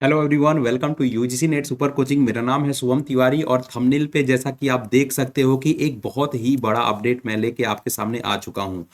Hello everyone, welcome to UGC NET super coaching. मेरा नाम है शुभम तिवारी और थंबनेल पे जैसा कि आप देख सकते हो कि एक बहुत ही बड़ा अपडेट मैं लेके आपके सामने आ चुका हूं,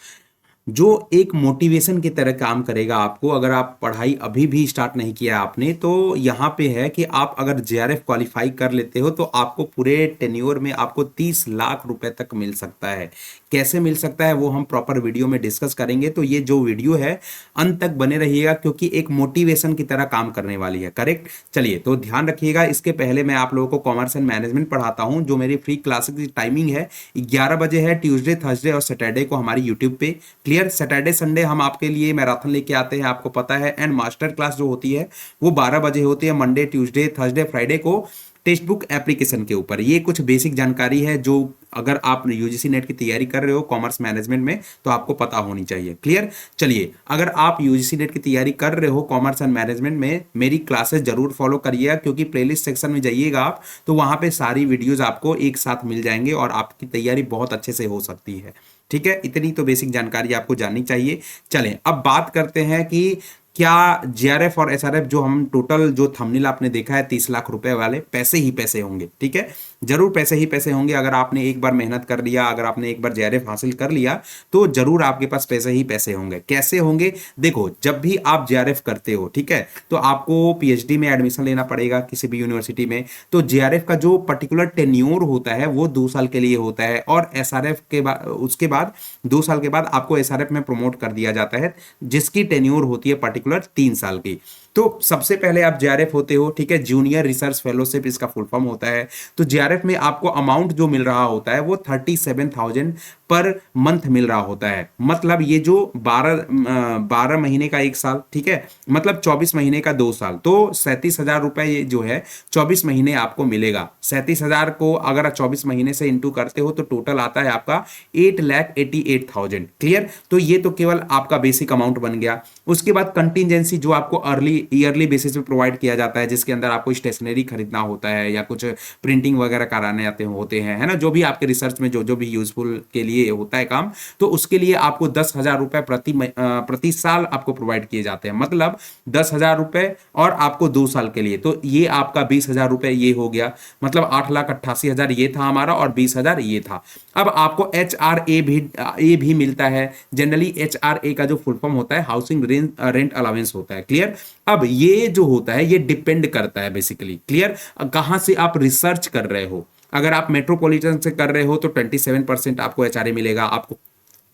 जो एक मोटिवेशन की तरह काम करेगा आपको। अगर आप पढ़ाई अभी भी स्टार्ट नहीं किया आपने, तो यहाँ पे है कि आप अगर जेआरएफ क्वालिफाई कर लेते हो तो आपको पूरे टेन्योर में आपको 30 लाख रुपए तक मिल सकता है। कैसे मिल सकता है वो हम प्रॉपर वीडियो में डिस्कस करेंगे, तो ये जो वीडियो है अंत तक बने रहिएगा क्योंकि एक मोटिवेशन की तरह काम करने वाली है। करेक्ट, चलिए तो ध्यान रखिएगा। इसके पहले मैं आप लोगों को कॉमर्स एंड मैनेजमेंट पढ़ाता हूं, जो मेरी फ्री क्लासेस की टाइमिंग है 11 बजे है, ट्यूसडे थर्सडे और सैटरडे को हमारी यूट्यूब पे। क्लियर, सैटरडे संडे हम आपके लिए मैराथन लेके आते हैं, आपको पता है। एंड मास्टर क्लास जो होती है वो 12 बजे होती है, मंडे ट्यूसडे थर्सडे फ्राइडे को, टेक्स्ट बुक एप्लीकेशन के ऊपर। ये कुछ बेसिक जानकारी है जो अगर आप यूजीसी नेट की तैयारी कर रहे हो कॉमर्स मैनेजमेंट में तो आपको पता होनी चाहिए। क्लियर, चलिए अगर आप यूजीसी नेट की तैयारी कर रहे हो कॉमर्स एंड मैनेजमेंट में, मेरी क्लासेस जरूर फॉलो करिएगा क्योंकि प्लेलिस्ट सेक्शन में जाइएगा आप तो वहां पे सारी वीडियोज आपको एक साथ मिल जाएंगे और आपकी तैयारी बहुत अच्छे से हो सकती है। ठीक है, इतनी तो बेसिक जानकारी आपको जाननी चाहिए। चलें अब बात करते हैं कि क्या जेआरएफ और एसआरएफ जो हम टोटल जो थंबनेल आपने देखा है 30 लाख रुपए वाले, पैसे ही पैसे होंगे। ठीक है, जरूर पैसे ही पैसे होंगे। अगर आपने एक बार मेहनत कर लिया, अगर आपने एक बार जेआरएफ हासिल कर लिया तो जरूर आपके पास पैसे ही पैसे होंगे। कैसे होंगे? देखो, जब भी आप जेआरएफ करते हो, ठीक है, तो आपको पीएचडी में एडमिशन लेना पड़ेगा किसी भी यूनिवर्सिटी में। तो जेआरएफ का जो पर्टिकुलर टेन्योर होता है वो 2 साल के लिए होता है और एसआरएफ के बाद उसके बाद 2 साल के बाद आपको एसआरएफ में प्रमोट कर दिया जाता है, जिसकी टेन्योर होती है पर्टिकुलर 3 साल की। तो सबसे पहले आप जेआरएफ होते हो, ठीक है, जूनियर रिसर्च फेलोशिप इसका फुल फॉर्म होता है। तो जेआरएफ में आपको अमाउंट जो मिल रहा होता है वो 37,000 पर मंथ मिल रहा होता है। मतलब ये जो 12 महीने का 1 साल, ठीक है, मतलब 24 महीने का 2 साल, तो 37,000 रुपए ये जो है 24 महीने आपको मिलेगा। 37,000 को अगर 24 महीने से इंटू करते हो तो टोटल आता है आपका 8,88,000। क्लियर, तो ये तो केवल आपका बेसिक अमाउंट बन गया। उसके बाद कंटिजेंसी जो आपको अर्ली ईयरली बेसिस पे प्रोवाइड किया जाता है, जिसके अंदर आपको स्टेशनरी खरीदना होता है या कुछ प्रिंटिंग वगैरह कराने आते होते हैं, है ना, जो भी आपके रिसर्च में जो जो भी यूजफुल के लिए होता है काम, तो उसके लिए आपको 10,000 रुपए प्रति साल आपको प्रोवाइड किए जाते हैं। मतलब 10,000 रुपए और आपको 2 साल के लिए, तो ये आपका 20,000 रुपए ये हो गया। मतलब 8,88,000 ये था हमारा और 20,000 ये था। अब आपको एच आर ए भी मिलता है। जनरली एच आर ए का जो फुल फॉर्म होता है हाउसिंग रेंट अलाउंस होता है। क्लियर, अब ये जो होता है ये डिपेंड करता है बेसिकली, क्लियर, कहां से आप रिसर्च कर रहे हो। अगर आप मेट्रोपॉलिटन से कर रहे हो तो 27% आपको एचआरए मिलेगा, आपको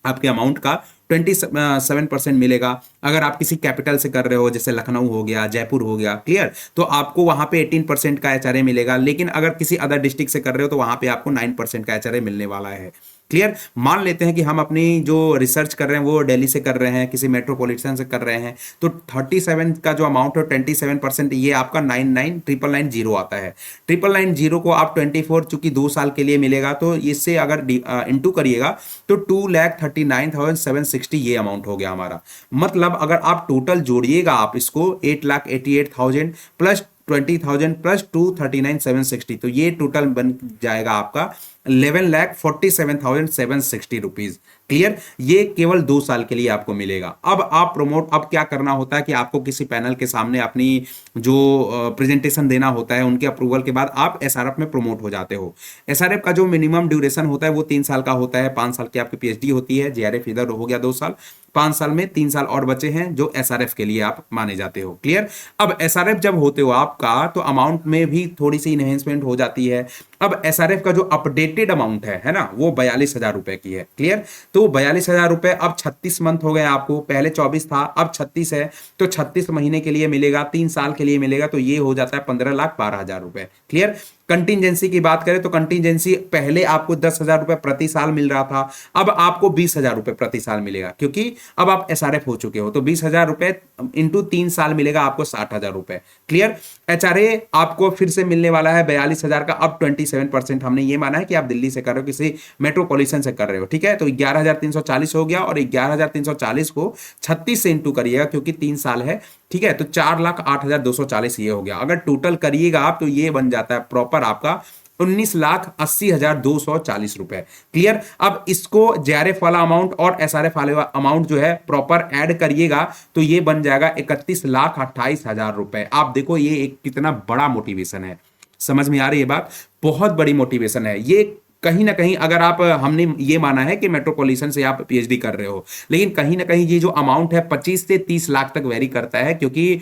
आपके अमाउंट का 27% मिलेगा। अगर आप किसी कैपिटल से कर रहे हो जैसे लखनऊ हो गया, जयपुर हो गया, क्लियर, तो आपको वहां पे 18% का एचआरए मिलेगा। लेकिन अगर किसी अदर डिस्ट्रिक्ट से कर रहे हो तो वहां पे आपको 9% का एचआरए मिलने वाला है। क्लियर, मान लेते हैं कि हम अपनी जो रिसर्च कर रहे हैं वो दिल्ली से कर रहे हैं, किसी मेट्रोपॉलिटन से कर रहे हैं, तो 37 का जो अमाउंट है 27% ये आपका 99,990 आता है। 9,990 को आप 24 चूंकि 2 साल के लिए मिलेगा, तो इससे अगर इंटू करिएगा तो 2,39,760 ये अमाउंट हो गया हमारा। मतलब अगर आप टोटल जोड़िएगा आप इसको 8,88,000 प्लस 20,000 प्लस 2,39,760, तो ये टोटल बन जाएगा आपका 11,47,760 रुपीज। क्लियर, ये केवल 2 साल के लिए आपको मिलेगा। अब आप प्रमोट, अब क्या करना होता है कि आपको किसी पैनल के सामने अपनी जो प्रेजेंटेशन देना होता है, उनके अप्रूवल के बाद आप एसआरएफ में प्रमोट हो जाते हो। एसआरएफ का जो मिनिमम ड्यूरेशन होता है वो 3 साल का होता है। 5 साल की आपकी पीएचडी होती है, जेआरएफ इधर हो गया 2 साल, 5 साल में 3 साल और बचे हैं जो एसआरएफ के लिए आप माने जाते हो। क्लियर, अब एसआरएफ जब होते हो आपका तो अमाउंट में भी थोड़ी सी इनहेंसमेंट हो जाती है। अब एसआरएफ का जो अपडेटेड अमाउंट है ना, वो 42,000 रुपए की है। क्लियर, तो 42,000 रुपए अब 36 मंथ हो गए आपको, पहले 24 था अब 36 है, तो 36 महीने के लिए मिलेगा, 3 साल के लिए मिलेगा, तो ये हो जाता है 15,12,000 रुपए। क्लियर, कंटिजेंसी की बात करें तो कंटिजेंसी पहले आपको 10,000 रुपए प्रति साल मिल रहा था, अब आपको 20,000 रुपए प्रति साल मिलेगा क्योंकि अब आप एसआरएफ हो चुके हो। तो 20,000 रुपए इंटू 3 साल मिलेगा आपको 60,000 रुपए। क्लियर, एचआरए आपको फिर से मिलने वाला है 42,000 का, अब 27%। हमने ये माना है कि आप दिल्ली से कर रहे हो, किसी मेट्रोपॉलिटन से कर रहे हो, ठीक है, तो 11,340 हो गया और 11,340 को 36 से इंटू करिएगा क्योंकि 3 साल है, ठीक है, तो 4,08,240 ये हो गया। अगर टोटल करिएगा आप तो ये बन जाता है प्रॉपर आपका 19,80,240 रुपए। क्लियर। अब इसको जेआरएफ वाला अमाउंट और एसआरएफ वाला अमाउंट जो है प्रॉपर ऐड करिएगा तो ये बन जाएगा 31,28,000 रुपए। आप देखो ये एक कितना बड़ा मोटिवेशन है, समझ में आ रही है बात? बहुत बड़ी मोटिवेशन है ये। कहीं ना कहीं अगर आप, हमने ये माना है कि मेट्रोपॉलिटन से आप पीएचडी कर रहे हो, लेकिन कहीं ना कहीं ये जो अमाउंट है 25 से 30 लाख तक वेरी करता है, क्योंकि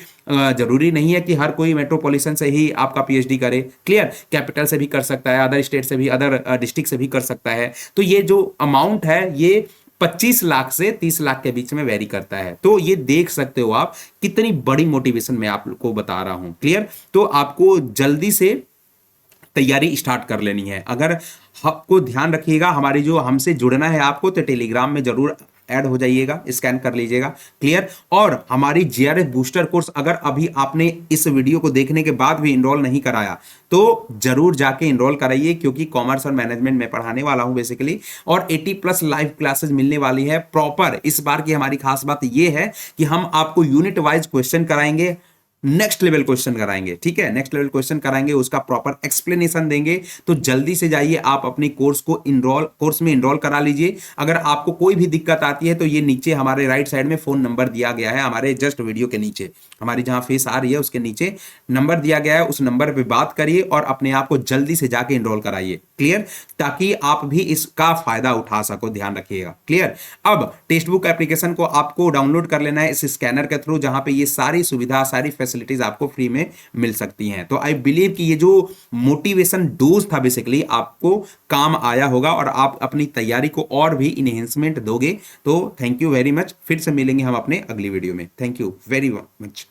जरूरी नहीं है कि हर कोई मेट्रोपॉलिटन से ही आपका पीएचडी करे। क्लियर। कैपिटल से भी कर सकता है, अदर स्टेट से भी, अदर डिस्ट्रिक्ट से भी कर सकता है। तो ये जो अमाउंट है ये 25 लाख से 30 लाख के बीच में वेरी करता है। तो ये देख सकते हो आप कितनी बड़ी मोटिवेशन मैं आपको बता रहा हूं। क्लियर। तो आपको जल्दी से तैयारी स्टार्ट कर लेनी है। अगर आपको ध्यान रखिएगा, हमारी जो हमसे जुड़ना है आपको, तो टेलीग्राम में जरूर ऐड हो जाइएगा, स्कैन कर लीजिएगा। क्लियर। और हमारी जीआरएफ बूस्टर कोर्स अगर अभी आपने इस वीडियो को देखने के बाद भी इनरोल नहीं कराया तो जरूर जाके इनरोल कराइए, क्योंकि कॉमर्स और मैनेजमेंट में पढ़ाने वाला हूं बेसिकली, और 80+ लाइव क्लासेस मिलने वाली है प्रॉपर। इस बार की हमारी खास बात यह है कि हम आपको यूनिट वाइज क्वेश्चन कराएंगे, नेक्स्ट लेवल क्वेश्चन कराएंगे। ठीक है, नेक्स्ट लेवल क्वेश्चन कराएंगे, उसका प्रॉपर एक्सप्लेनेशन देंगे। तो जल्दी से जाइए आप अपनी कोर्स में इनरोल करा लीजिए। अगर आपको कोई भी दिक्कत आती है तो ये नीचे हमारे राइट साइड में फोन नंबर दिया गया है, हमारे जस्ट वीडियो के नीचे, हमारी जहां फेस आ रही है उसके नीचे नंबर दिया गया है, उस नंबर पर बात करिए और अपने आप को जल्दी से जाके इनरोल कराइए। क्लियर। ताकि आप भी इसका फायदा उठा सको, ध्यान रखिएगा। क्लियर। अब टेक्स्ट बुक एप्लीकेशन को आपको डाउनलोड कर लेना है इस स्कैनर के थ्रू, जहां पे ये सारी सुविधा, सारी फैसिलिटीज आपको फ्री में मिल सकती हैं। तो आई बिलीव कि ये जो मोटिवेशन डोज था बेसिकली आपको काम आया होगा और आप अपनी तैयारी को और भी इनहेंसमेंट दोगे। तो थैंक यू वेरी मच। फिर से मिलेंगे हम अपने अगली वीडियो में। Thank you very much.